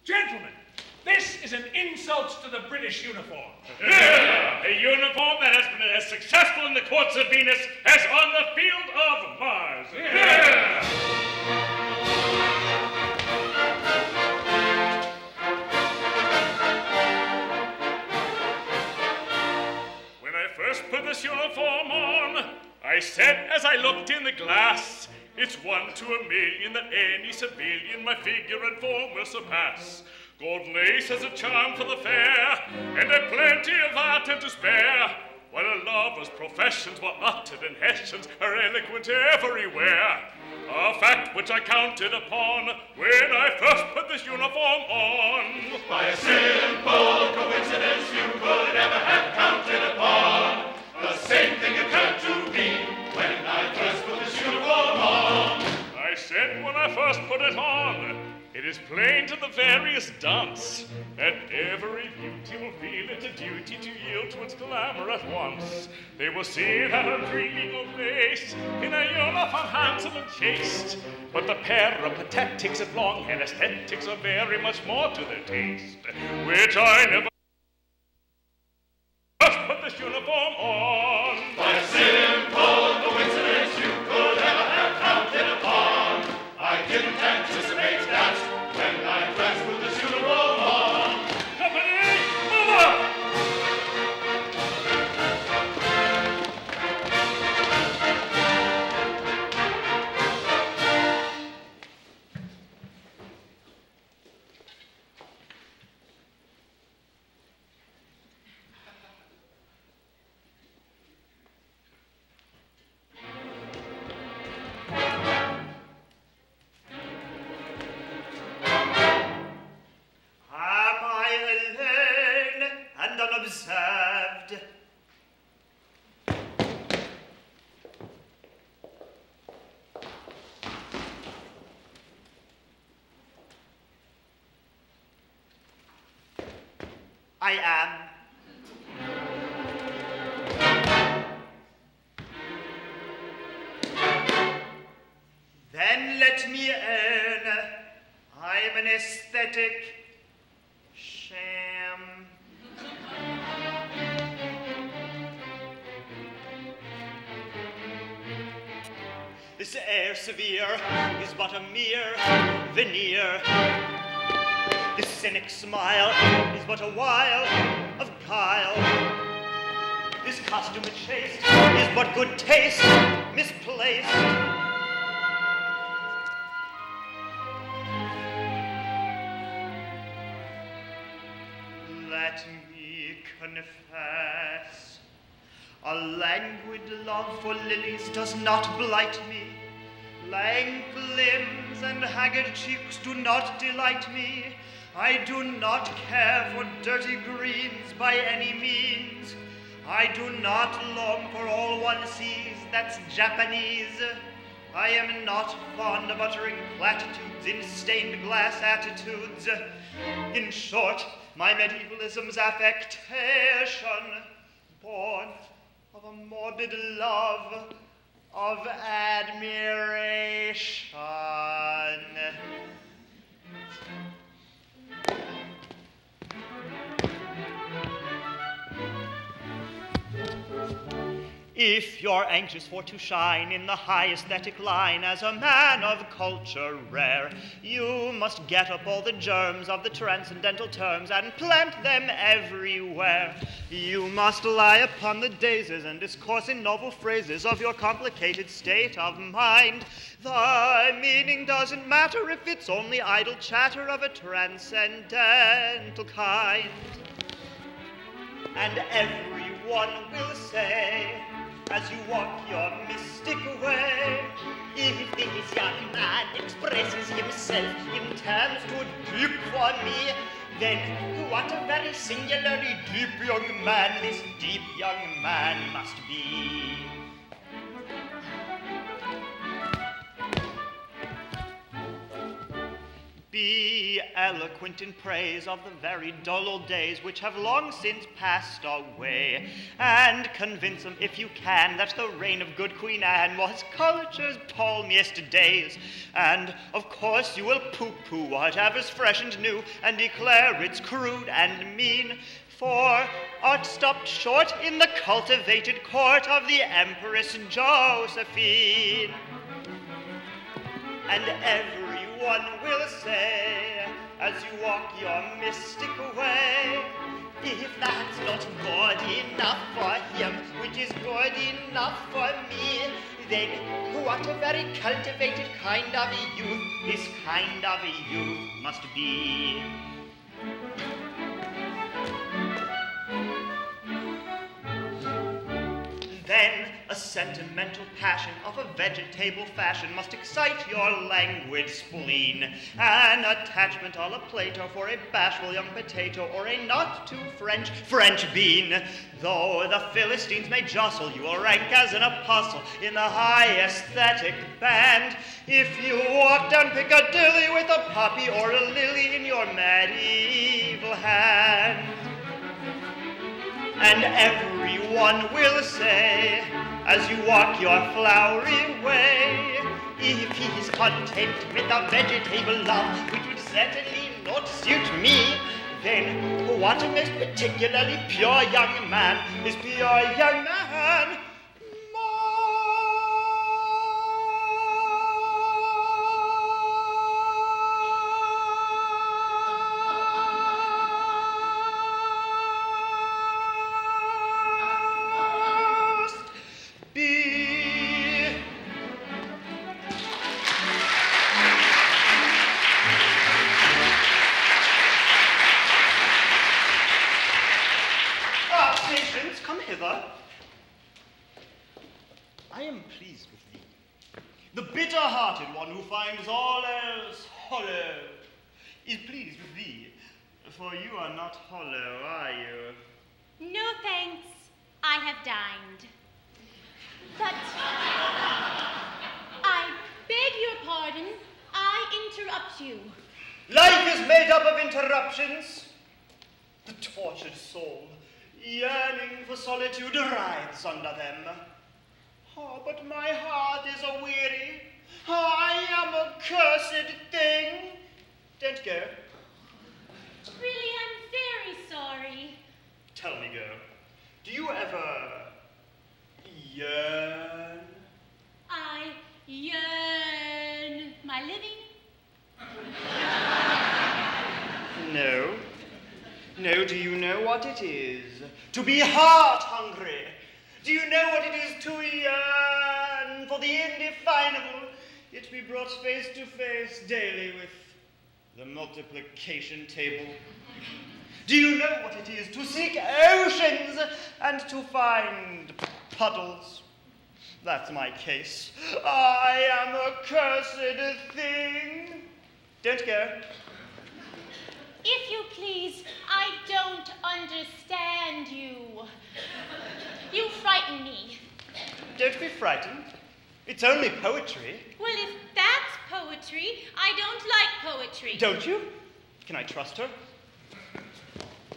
Gentlemen, this is an insult to the British uniform. Yeah, a uniform that has been as successful in the courts of Venus as on the field of Mars. Yeah. When I first put this uniform on, I said as I looked in the glass, it's 1 to 1,000,000 that any civilian my figure and form will surpass. Gold lace has a charm for the fair, and a plenty of art and to spare, while a lover's professions were uttered and Hessians are eloquent everywhere. A fact which I counted upon when I first put this uniform on. By a simple coincidence you could never have counted upon. The same thing occurred to me when I first put this uniform on. I said when I first put it on, it is plain to the various dunce that every beauty will feel it a duty to yield to its glamour at once. They will see it at a regal place, in a uniform handsome and chaste. But the peripatetics of long-haired aesthetics are very much more to their taste, which I never first put this uniform on. By a simple coincidence you could never have counted upon. I didn't anticipate that when I first put this uniform on. Company, move up! Unobserved. I am. Then let me own I'm an aesthetic sham. This air severe is but a mere veneer. This cynic smile is but a while of guile. This costume chaste is but good taste misplaced. Let me confess, a languid love for lilies does not blight me. Lank limbs and haggard cheeks do not delight me. I do not care for dirty greens by any means. I do not long for all one sees that's Japanese. I am not fond of uttering platitudes in stained glass attitudes. In short, my medievalism's affectation, born of a morbid love of admiration. If you're anxious for to shine in the high aesthetic line as a man of culture rare, you must get up all the germs of the transcendental terms and plant them everywhere. You must lie upon the daisies and discourse in novel phrases of your complicated state of mind. The meaning doesn't matter if it's only idle chatter of a transcendental kind. And everyone will say, as you walk your mystic way, if this young man expresses himself in terms too deep for me, then what a very singularly deep young man this deep young man must be. Be eloquent in praise of the very dull old days which have long since passed away, and convince them, if you can, that the reign of good Queen Anne was culture's palmiest days. And, of course, you will pooh-pooh whatever's fresh and new, and declare it's crude and mean, for art stopped short in the cultivated court of the Empress Josephine. And everyone will say, as you walk your mystic way, if that's not good enough for him, which is good enough for me, then what a very cultivated kind of a youth this kind of a youth must be. Then a sentimental passion of a vegetable fashion must excite your languid spleen. An attachment a la Plato for a bashful young potato or a not too French bean. Though the Philistines may jostle, you will rank as an apostle in the high aesthetic band. If you walk down Piccadilly with a poppy or a lily in your medieval hand. And everyone will say, as you walk your flowery way, if he's content with a vegetable love, which would certainly not suit me, then what a most particularly pure young man is pure young man. I am pleased with thee, the bitter-hearted one who finds all else hollow, is pleased with thee, for you are not hollow, are you? No thanks, I have dined. But I beg your pardon, I interrupt you. Life is made up of interruptions. The tortured soul, yearning for solitude, writhes under them. Oh, but my heart is a-weary. I am a cursed thing. Don't go. Really, I'm very sorry. Tell me, girl, do you ever yearn? I yearn my living. No. No, do you know what it is to be heart-hungry? Do you know what it is to yearn for the indefinable, yet be brought face to face daily with the multiplication table? Do you know what it is to seek oceans and to find puddles? That's my case. I am a cursed thing. Don't go. If you please, I don't understand you. You frighten me. Don't be frightened. It's only poetry. Well, if that's poetry, I don't like poetry. Don't you? Can I trust her?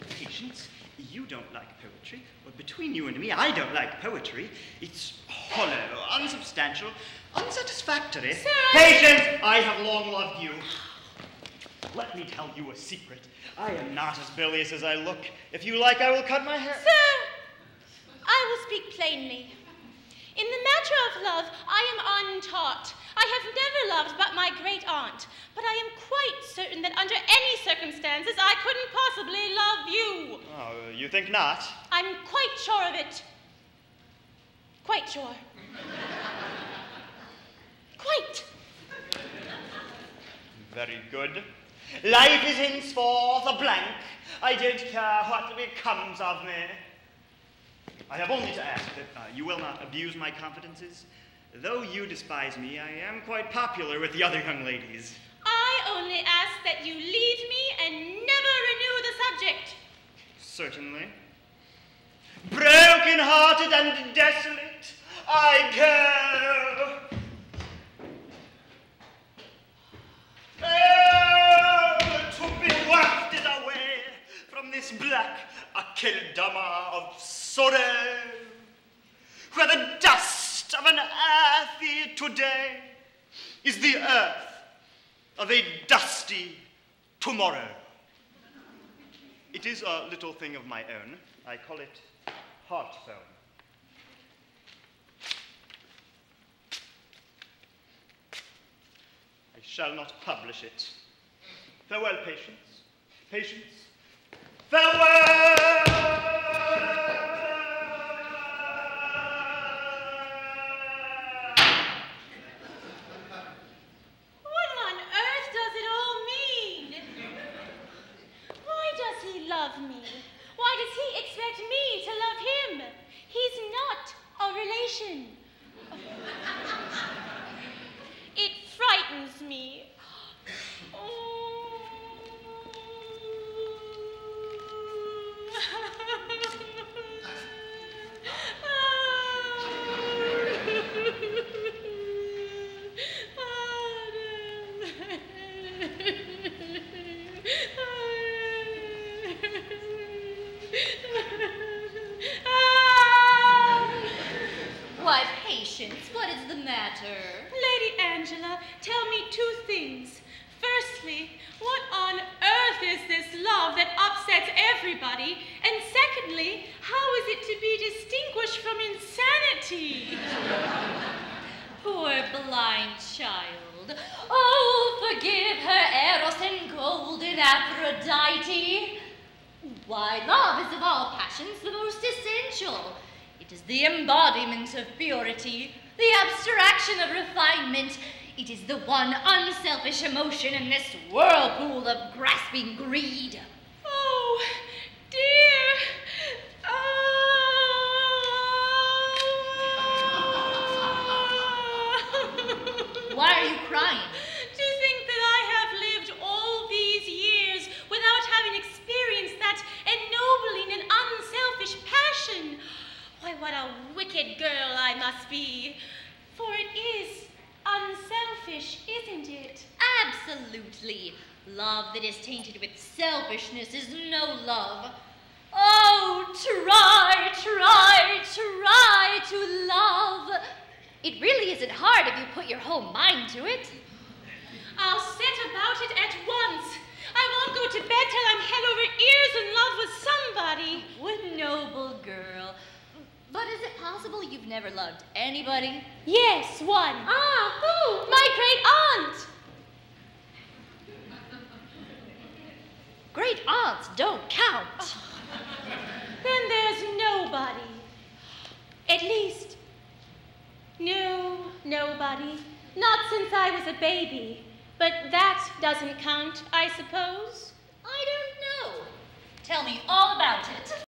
Patience, you don't like poetry. But between you and me, I don't like poetry. It's hollow, unsubstantial, unsatisfactory. Sir, Patience, I have long loved you. Let me tell you a secret. I am not as bilious as I look. If you like, I will cut my hair. Sir, I will speak plainly. In the matter of love, I am untaught. I have never loved but my great aunt, but I am quite certain that under any circumstances I couldn't possibly love you. Oh, you think not? I'm quite sure of it. Quite sure. Quite. Very good. Life is henceforth a blank. I don't care what becomes of me. I have only to ask that you will not abuse my confidences. Though you despise me, I am quite popular with the other young ladies. I only ask that you leave me and never renew the subject. Certainly. Broken-hearted and desolate, I go. Oh! this black akeldama of sorrow, where the dust of an earthy today is the earth of a dusty tomorrow. It is a little thing of my own. I call it heartfelt. I shall not publish it. Farewell, Patience. Patience. Farewell! What on earth does it all mean? Why does he love me? Why does he expect me to love him? He's not a relation. It frightens me. Why, Patience, what is the matter? Lady Angela, tell me two things. Firstly, what on earth is this love that upsets everybody? And secondly, how is it to be distinguished from insanity? Poor blind child. Oh, forgive her Eros and golden Aphrodite. Why, love is of all passions the most essential. It is the embodiment of purity, the abstraction of refinement. It is the one unselfish emotion in this whirlpool of grasping greed. Oh, dear. Why are you crying? To think that I have lived all these years without having experienced that ennobling and unselfish passion. Why, what a wicked girl I must be. For it is unselfish, isn't it? Absolutely. Love that is tainted with selfishness is no love. Oh, try to love. It really isn't hard if you put your whole mind to it. I'll set about it at once. I won't go to bed till I'm head over ears in love with somebody. What noble girl. But is it possible you've never loved anybody? Yes, one. Ah, who? My great aunt. Great aunts don't count. Then there's nobody. At least, no, nobody. Not since I was a baby. But that doesn't count, I suppose. I don't know. Tell me all about it.